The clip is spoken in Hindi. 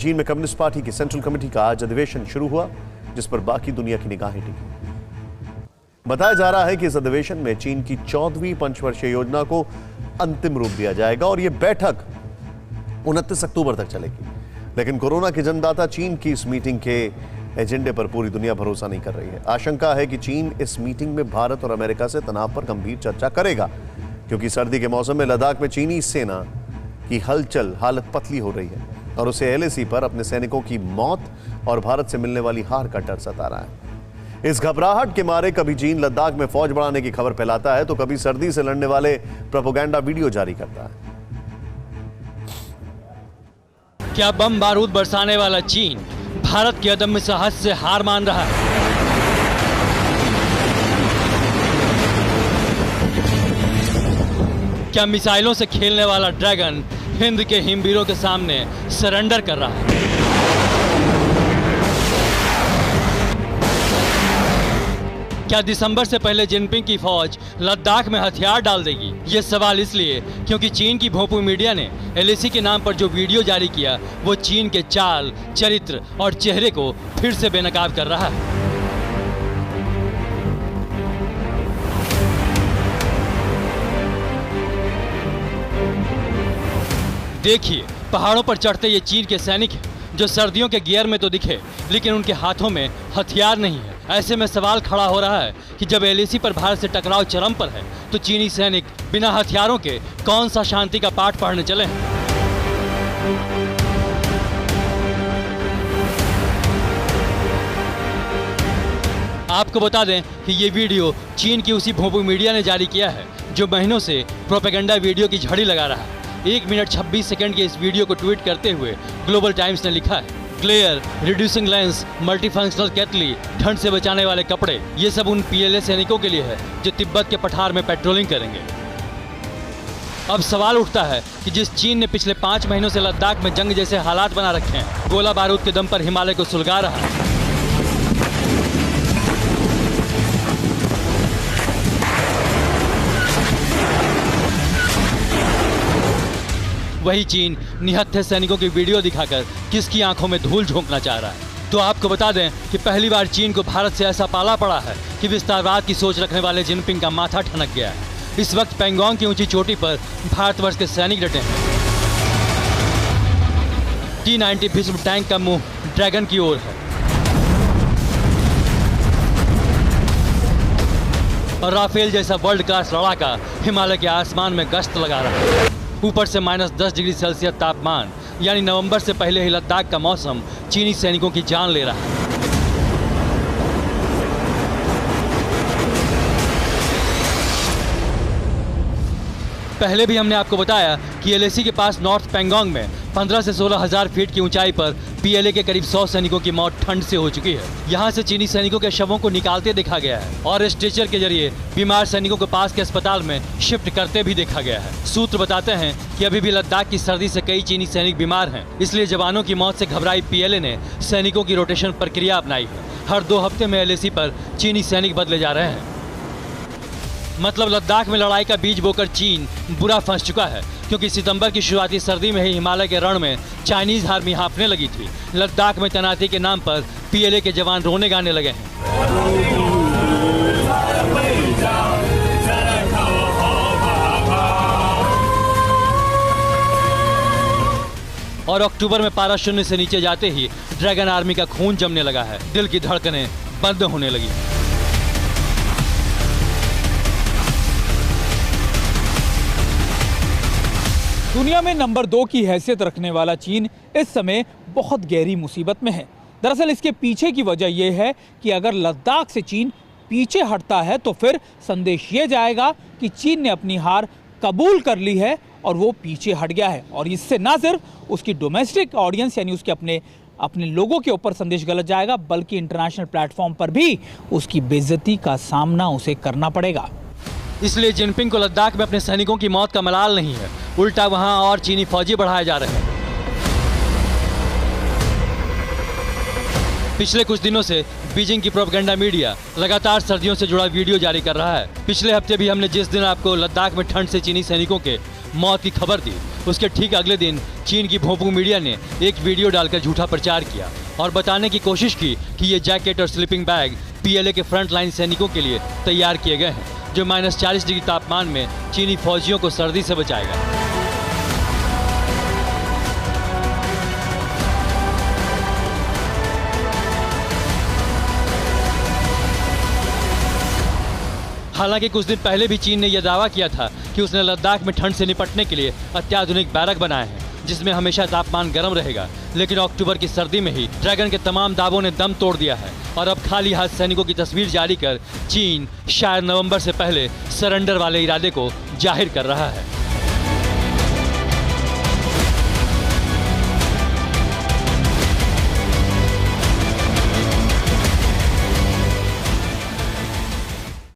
चीन में कम्युनिस्ट पार्टी की सेंट्रल कमेटी का आज अधिवेशन शुरू हुआ, जिस पर बाकी दुनिया की निगाहें टिकी। बताया जा रहा है कि इस अधिवेशन में चीन की 14वीं पंचवर्षीय योजना को अंतिम रूप दिया जाएगा और यह बैठक 29 अक्टूबर तक चलेगी। लेकिन कोरोना के जन्मदाता चीन की इस मीटिंग के एजेंडे पर पूरी दुनिया भरोसा नहीं कर रही है। आशंका है कि चीन इस मीटिंग में भारत और अमेरिका से तनाव पर गंभीर चर्चा करेगा, क्योंकि सर्दी के मौसम में लद्दाख में चीनी सेना की हलचल हालत पतली हो रही है और उसे LAC पर अपने सैनिकों की मौत और भारत से मिलने वाली हार का डर सता रहा है। इस घबराहट के मारे कभी चीन लद्दाख में फौज बढ़ाने की खबर फैलाता है तो कभी सर्दी से लड़ने वाले प्रोपेगेंडा वीडियो जारी करता है। क्या बम बारूद बरसाने वाला चीन भारत के अदम्य साहस से हार मान रहा है? क्या मिसाइलों से खेलने वाला ड्रैगन हिंद के हिमवीरों के सामने सरेंडर कर रहा है? क्या दिसंबर से पहले जिनपिंग की फौज लद्दाख में हथियार डाल देगी? ये सवाल इसलिए क्योंकि चीन की भोंपू मीडिया ने LAC के नाम पर जो वीडियो जारी किया वो चीन के चाल, चरित्र और चेहरे को फिर से बेनकाब कर रहा है। देखिए, पहाड़ों पर चढ़ते ये चीन के सैनिक हैं जो सर्दियों के गियर में तो दिखे लेकिन उनके हाथों में हथियार नहीं है। ऐसे में सवाल खड़ा हो रहा है कि जब LAC पर भारत से टकराव चरम पर है तो चीनी सैनिक बिना हथियारों के कौन सा शांति का पाठ पढ़ने चले हैं? आपको बता दें कि ये वीडियो चीन की उसी भोंपू मीडिया ने जारी किया है जो महीनों से प्रोपेगेंडा वीडियो की झड़ी लगा रहा है। 1 मिनट 26 सेकंड के इस वीडियो को ट्वीट करते हुए ग्लोबल टाइम्स ने लिखा है, ग्लेयर, रिड्यूसिंग लेंस, मल्टीफंक्शनल केतली, ठंड से बचाने वाले कपड़े, ये सब उन PLA सैनिकों के लिए है जो तिब्बत के पठार में पेट्रोलिंग करेंगे। अब सवाल उठता है कि जिस चीन ने पिछले 5 महीनों से लद्दाख में जंग जैसे हालात बना रखे हैं, गोला बारूद के दम पर हिमालय को सुलगा रहा है, वही चीन निहत्थे सैनिकों की वीडियो दिखाकर किसकी आंखों में धूल झोंकना चाह रहा है। तो आपको बता दें कि पहली बार चीन को भारत से ऐसा पाला पड़ा है कि विस्तारवाद की सोच रखने वाले जिनपिंग का माथा ठनक गया है। इस वक्त पेंगोंग की ऊंची चोटी पर भारतवर्ष के सैनिक डटे हैं। T-90 भीष्म टैंक का मुंह ड्रैगन की ओर है और राफेल जैसा वर्ल्ड क्लास लड़ाका हिमालय के आसमान में गश्त लगा रहा है। ऊपर से -10 डिग्री सेल्सियस तापमान, यानी नवंबर से पहले ही लद्दाख का मौसम चीनी सैनिकों की जान ले रहा है। पहले भी हमने आपको बताया कि LAC के पास नॉर्थ पेंगोंग में 15 से 16 हजार फीट की ऊंचाई पर PLA के करीब 100 सैनिकों की मौत ठंड से हो चुकी है। यहाँ से चीनी सैनिकों के शवों को निकालते देखा गया है और स्ट्रेचर के जरिए बीमार सैनिकों को पास के अस्पताल में शिफ्ट करते भी देखा गया है। सूत्र बताते हैं कि अभी भी लद्दाख की सर्दी से कई चीनी सैनिक बीमार हैं, इसलिए जवानों की मौत से घबराई PLA ने सैनिकों की रोटेशन प्रक्रिया अपनाई है। हर 2 हफ्ते में LAC पर चीनी सैनिक बदले जा रहे हैं। मतलब लद्दाख में लड़ाई का बीज बोकर चीन बुरा फंस चुका है, क्योंकि सितंबर की शुरुआती सर्दी में ही हिमालय के रण में चाइनीज आर्मी हाँफने लगी थी। लद्दाख में तैनाती के नाम पर PLA के जवान रोने गाने लगे हैं। और अक्टूबर में पारा शून्य से नीचे जाते ही ड्रैगन आर्मी का खून जमने लगा है, दिल की धड़कनें बंद होने लगी। दुनिया में नंबर 2 की हैसियत रखने वाला चीन इस समय बहुत गहरी मुसीबत में है। दरअसल इसके पीछे की वजह यह है कि अगर लद्दाख से चीन पीछे हटता है तो फिर संदेश ये जाएगा कि चीन ने अपनी हार कबूल कर ली है और वो पीछे हट गया है। और इससे ना सिर्फ उसकी डोमेस्टिक ऑडियंस यानी उसके अपने लोगों के ऊपर संदेश गलत जाएगा, बल्कि इंटरनेशनल प्लेटफॉर्म पर भी उसकी बेइज्जती का सामना उसे करना पड़ेगा। इसलिए जिनपिंग को लद्दाख में अपने सैनिकों की मौत का मलाल नहीं है, उल्टा वहां और चीनी फौजी बढ़ाए जा रहे हैं। पिछले कुछ दिनों से बीजिंग की प्रोपेगेंडा मीडिया लगातार सर्दियों से जुड़ा वीडियो जारी कर रहा है। पिछले हफ्ते भी हमने जिस दिन आपको लद्दाख में ठंड से चीनी सैनिकों के मौत की खबर दी, उसके ठीक अगले दिन चीन की भोंपू मीडिया ने एक वीडियो डालकर झूठा प्रचार किया और बताने की कोशिश की कि ये जैकेट और स्लीपिंग बैग पीएलए के फ्रंट लाइन सैनिकों के लिए तैयार किए गए हैं, जो -40 डिग्री तापमान में चीनी फौजियों को सर्दी से बचाएगा। हालांकि कुछ दिन पहले भी चीन ने यह दावा किया था कि उसने लद्दाख में ठंड से निपटने के लिए अत्याधुनिक बैरक बनाए हैं, जिसमें हमेशा तापमान गर्म रहेगा। लेकिन अक्टूबर की सर्दी में ही ड्रैगन के तमाम दावों ने दम तोड़ दिया है और अब खाली हाथ सैनिकों की तस्वीर जारी कर चीन शायद नवंबर से पहले सरेंडर वाले इरादे को जाहिर कर रहा है।